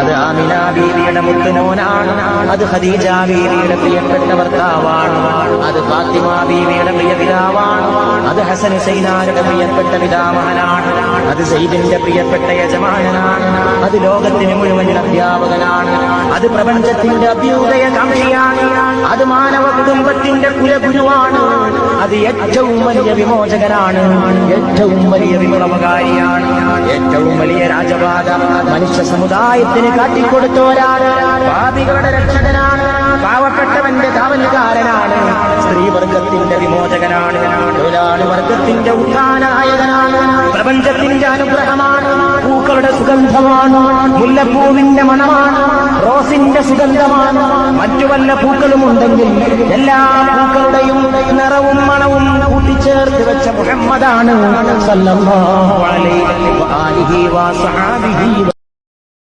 അത് ആമിന ബീവിയുടെ മുത്തുമോനാണ്. അത് ഖദീജ ബീവിയുടെ പ്രിയപ്പെട്ട ഭർത്താവാണ്. അത് ഫാത്തിമ ബീവിയുടെ പ്രിയ പിതാവാണ്. അത് ഹസൻ ഹുസൈനാരുടെ പ്രിയപ്പെട്ട പിതാമഹനാണ്. അത് സയ്യിദിന്റെ പ്രിയപ്പെട്ട യജമാനനാണ്. അത് ലോകത്തിന് മുഴുവൻ അധ്യാപകനാണ്. അത് പ്രപഞ്ചത്തിന്റെ അഭ്യുദയകാംക്ഷിയാണ്. അത് മാനവ കുടുംബത്തിന്റെ കുലഗുരുവാണ്. അത് ഏറ്റവും വലിയ വിമോചകനാണ്. ഏറ്റവും വലിയ വിപ്ലവകാരിയാണ്. ഏറ്റവും വലിയ രാജപാത മനുഷ്യ സമുദായത്തിന് കാട്ടിക്കൊടുത്തോരാണ്. പാപികളുടെ രക്ഷകനാണ്. പാവപ്പെട്ടവന്റെ കാവലുകാരനാണ്. സ്ത്രീവർഗത്തിന്റെ വിമോചകനാണ്. തൊഴിലാളി വർഗത്തിന്റെ ഉത്ഥാനനായകനാണ്. പ്രപഞ്ചത്തിന്റെ അനുഗ്രഹമാണ്. പൂക്കളുടെ സുഗന്ധമാണ്. മുല്ലപ്പൂവിന്റെ മണമാണ്. റോസിന്റെ സുഗന്ധമാണ്. മറ്റു വല്ല പൂക്കളും ഉണ്ടെങ്കിൽ എല്ലാ പൂക്കളുടെയും നിറവും മണവും കൂട്ടിച്ചേർത്ത് വെച്ച മുഹമ്മദാണ് സല്ലല്ലാഹു അലൈഹി വആലിഹി വസഹബിഹി.